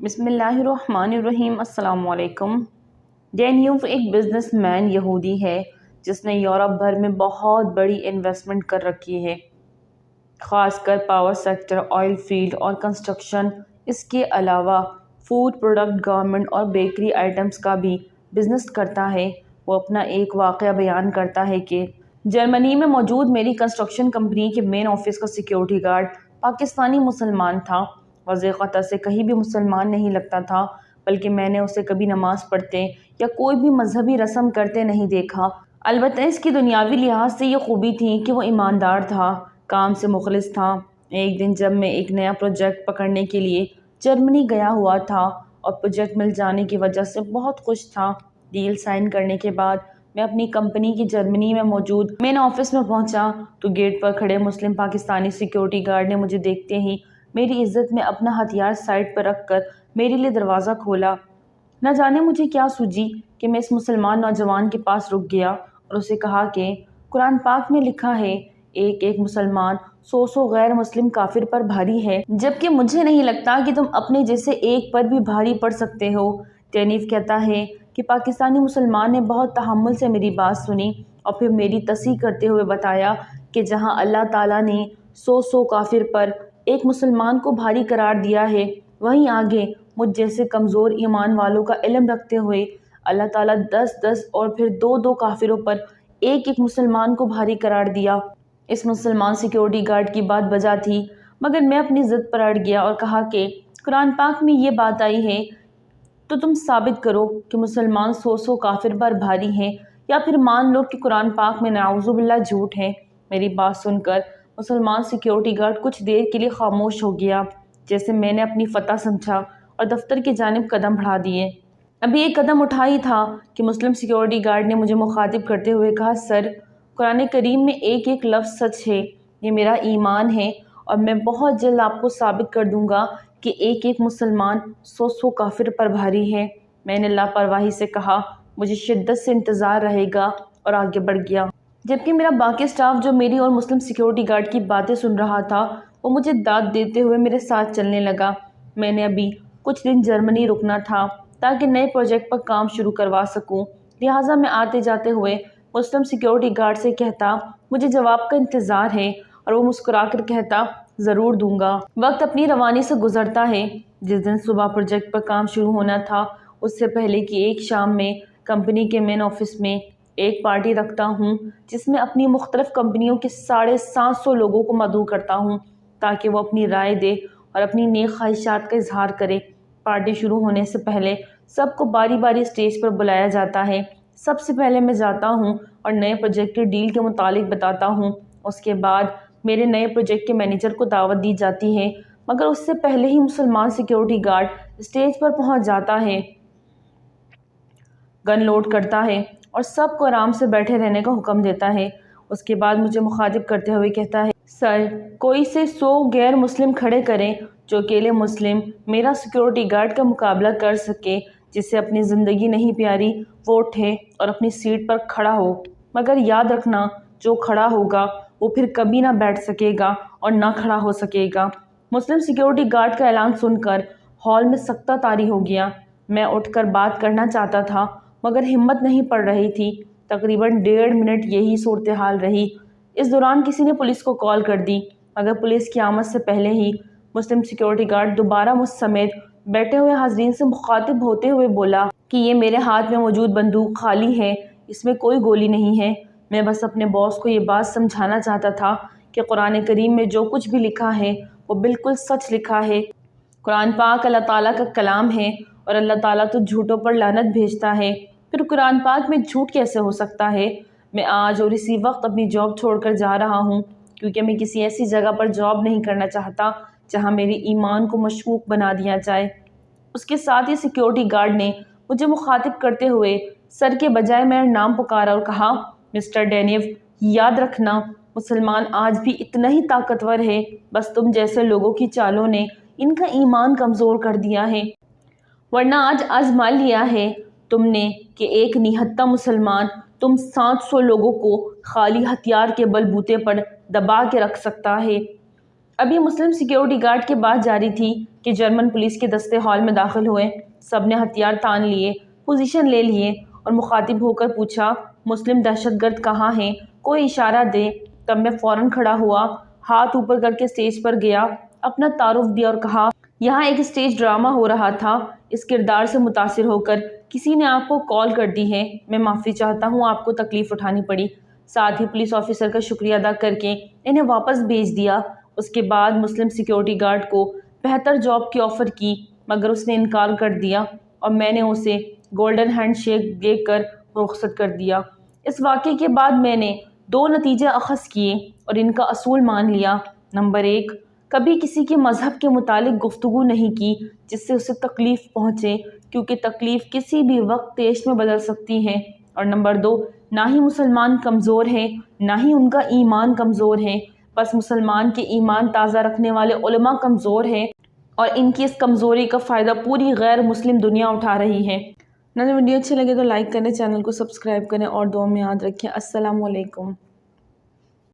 بسم اللہ الرحمن الرحیم۔ السلام علیکم۔ ڈینیوف ایک بزنس مین یہودی ہے جس نے یورپ بھر میں بہت بڑی انویسٹمنٹ کر رکھی ہے، خاص کر پاور سیکٹر، آئل فیلڈ اور کنسٹرکشن۔ اس کے علاوہ فوڈ پروڈکٹ، گارمنٹ اور بیکری آئٹمز کا بھی بزنس کرتا ہے۔ وہ اپنا ایک واقعہ بیان کرتا ہے کہ جرمنی میں موجود میری کنسٹرکشن کمپنی کے مین آفس کا سیکیورٹی گارڈ پاکستانی مسلمان تھا۔ واضح قطع سے کہیں بھی مسلمان نہیں لگتا تھا، بلکہ میں نے اسے کبھی نماز پڑھتے یا کوئی بھی مذہبی رسم کرتے نہیں دیکھا۔ البتہ اس کی دنیاوی لحاظ سے یہ خوبی تھی کہ وہ ایماندار تھا، کام سے مخلص تھا۔ ایک دن جب میں ایک نیا پروجیکٹ پکڑنے کے لیے جرمنی گیا ہوا تھا اور پروجیکٹ مل جانے کی وجہ سے بہت خوش تھا، ڈیل سائن کرنے کے بعد میں اپنی کمپنی کی جرمنی میں موجود مین آفس میں پہنچا تو گیٹ پر کھڑے مسلم پاکستانی سیکیورٹی گارڈ نے مجھے دیکھتے ہی میری عزت میں اپنا ہتھیار سائڈ پر رکھ کر میرے لیے دروازہ کھولا۔ نہ جانے مجھے کیا سوجی کہ میں اس مسلمان نوجوان کے پاس رک گیا اور اسے کہا کہ قرآن پاک میں لکھا ہے ایک ایک مسلمان 100 غیر مسلم کافر پر بھاری ہے، جبکہ مجھے نہیں لگتا کہ تم اپنے جیسے ایک پر بھی بھاری پڑ سکتے ہو۔ ڈینیف کہتا ہے کہ پاکستانی مسلمان نے بہت تحمل سے میری بات سنی اور پھر میری تصحیح کرتے ہوئے بتایا کہ جہاں اللہ تعالیٰ نے 100 کافر پر ایک مسلمان کو بھاری قرار دیا ہے، وہیں آگے مجھ جیسے کمزور ایمان والوں کا علم رکھتے ہوئے اللہ تعالیٰ 10 اور پھر 2 کافروں پر ایک ایک مسلمان کو بھاری قرار دیا۔ اس مسلمان سیکیورٹی گارڈ کی بات بجا تھی، مگر میں اپنی ضد پر اڑ گیا اور کہا کہ قرآن پاک میں یہ بات آئی ہے تو تم ثابت کرو کہ مسلمان 100 کافر پر بھاری ہیں، یا پھر مان لو کہ قرآن پاک میں نعوذ باللہ جھوٹ ہے۔ میری بات سن کر مسلمان سیکیورٹی گارڈ کچھ دیر کے لیے خاموش ہو گیا، جیسے میں نے اپنی فتح سمجھا، اور دفتر کی جانب قدم بڑھا دیے۔ ابھی ایک قدم اٹھا ہی تھا کہ مسلم سیکیورٹی گارڈ نے مجھے مخاطب کرتے ہوئے کہا، سر، قرآن کریم میں ایک ایک لفظ سچ ہے، یہ میرا ایمان ہے اور میں بہت جلد آپ کو ثابت کر دوں گا کہ ایک ایک مسلمان 100 کافر پر بھاری ہے۔ میں نے لاپرواہی سے کہا، مجھے شدت سے انتظار رہے گا، اور آگے بڑھ گیا۔ جبکہ میرا باقی سٹاف جو میری اور مسلم سیکیورٹی گارڈ کی باتیں سن رہا تھا، وہ مجھے داد دیتے ہوئے میرے ساتھ چلنے لگا۔ میں نے ابھی کچھ دن جرمنی رکنا تھا تاکہ نئے پروجیکٹ پر کام شروع کروا سکوں، لہٰذا میں آتے جاتے ہوئے مسلم سیکیورٹی گارڈ سے کہتا مجھے جواب کا انتظار ہے، اور وہ مسکرا کر کہتا ضرور دوں گا۔ وقت اپنی روانی سے گزرتا ہے۔ جس دن صبح پروجیکٹ پر کام شروع ہونا تھا، اس سے پہلے کی ایک شام میں کمپنی کے مین آفس میں ایک پارٹی رکھتا ہوں جس میں اپنی مختلف کمپنیوں کے 750 لوگوں کو مدعو کرتا ہوں تاکہ وہ اپنی رائے دے اور اپنی نیک خواہشات کا اظہار کرے۔ پارٹی شروع ہونے سے پہلے سب کو باری باری اسٹیج پر بلایا جاتا ہے۔ سب سے پہلے میں جاتا ہوں اور نئے پروجیکٹ کی ڈیل کے متعلق بتاتا ہوں۔ اس کے بعد میرے نئے پروجیکٹ کے مینیجر کو دعوت دی جاتی ہے، مگر اس سے پہلے ہی مسلمان سیکیورٹی گارڈ اسٹیج پر پہنچ جاتا ہے، گن لوڈ کرتا ہے اور سب کو آرام سے بیٹھے رہنے کا حکم دیتا ہے۔ اس کے بعد مجھے مخاطب کرتے ہوئے کہتا ہے، سر، کوئی سے 100 غیر مسلم کھڑے کریں جو اکیلے مسلم میرا سیکیورٹی گارڈ کا مقابلہ کر سکے، جسے اپنی زندگی نہیں پیاری، وہ اٹھے اور اپنی سیٹ پر کھڑا ہو، مگر یاد رکھنا جو کھڑا ہوگا وہ پھر کبھی نہ بیٹھ سکے گا اور نہ کھڑا ہو سکے گا۔ مسلم سیکیورٹی گارڈ کا اعلان سن کر ہال میں سکتہ طاری ہو گیا۔ میں اٹھ کر بات کرنا چاہتا تھا مگر ہمت نہیں پڑ رہی تھی۔ تقریباً 1.5 منٹ یہی صورتحال رہی۔ اس دوران کسی نے پولیس کو کال کر دی، مگر پولیس کی آمد سے پہلے ہی مسلم سیکیورٹی گارڈ دوبارہ مجھ سمیت بیٹھے ہوئے حاضرین سے مخاطب ہوتے ہوئے بولا کہ یہ میرے ہاتھ میں موجود بندوق خالی ہے، اس میں کوئی گولی نہیں ہے۔ میں بس اپنے باس کو یہ بات سمجھانا چاہتا تھا کہ قرآن کریم میں جو کچھ بھی لکھا ہے وہ بالکل سچ لکھا ہے۔ قرآن پاک اللہ تعالیٰ کا کلام ہے اور اللہ تعالیٰ تو جھوٹوں پر لعنت بھیجتا ہے، پھر قرآن پاک میں جھوٹ کیسے ہو سکتا ہے؟ میں آج اور اسی وقت اپنی جاب چھوڑ کر جا رہا ہوں، کیونکہ میں کسی ایسی جگہ پر جاب نہیں کرنا چاہتا جہاں میری ایمان کو مشکوک بنا دیا جائے۔ اس کے ساتھ ہی سیکیورٹی گارڈ نے مجھے مخاطب کرتے ہوئے سر کے بجائے میرا نام پکارا اور کہا، مسٹر ڈینیو، یاد رکھنا مسلمان آج بھی اتنا ہی طاقتور ہے، بس تم جیسے لوگوں کی چالوں نے ان کا ایمان کمزور کر دیا ہے، ورنہ آج آزما لیا ہے تم نے کہ ایک نہتہ مسلمان تم 700 لوگوں کو خالی ہتھیار کے بل بوتے پر دبا کے رکھ سکتا ہے۔ ابھی مسلم سیکیورٹی گارڈ کی بات جاری تھی کہ جرمن پولیس کے دستے ہال میں داخل ہوئے۔ سب نے ہتھیار تان لیے، پوزیشن لے لیے اور مخاطب ہو کر پوچھا، مسلم دہشت گرد کہاں ہیں؟ کوئی اشارہ دے۔ تب میں فوراً کھڑا ہوا، ہاتھ اوپر کر کے اسٹیج پر گیا، اپنا تعارف دیا اور کہا، یہاں ایک اسٹیج ڈرامہ ہو رہا تھا، اس کردار سے متاثر ہو کر کسی نے آپ کو کال کر دی ہے، میں معافی چاہتا ہوں آپ کو تکلیف اٹھانی پڑی۔ ساتھ ہی پولیس آفیسر کا شکریہ ادا کر کے انہیں واپس بھیج دیا۔ اس کے بعد مسلم سیکیورٹی گارڈ کو بہتر جاب کی آفر کی، مگر اس نے انکار کر دیا اور میں نے اسے گولڈن ہینڈ شیک دے کر رخصت کر دیا۔ اس واقعے کے بعد میں نے 2 نتیجے اخذ کیے اور ان کا اصول مان لیا۔ نمبر 1، کبھی کسی کے مذہب کے متعلق گفتگو نہیں کی جس سے اسے تکلیف پہنچے، کیونکہ تکلیف کسی بھی وقت تیش میں بدل سکتی ہے۔ اور نمبر 2، نہ ہی مسلمان کمزور ہیں، نہ ہی ان کا ایمان کمزور ہے، بس مسلمان کے ایمان تازہ رکھنے والے علماء کمزور ہیں اور ان کی اس کمزوری کا فائدہ پوری غیر مسلم دنیا اٹھا رہی ہے۔ ویڈیو اچھے لگے تو لائک کریں، چینل کو سبسکرائب کریں اور دعا میں یاد رکھیں۔ السلام علیکم۔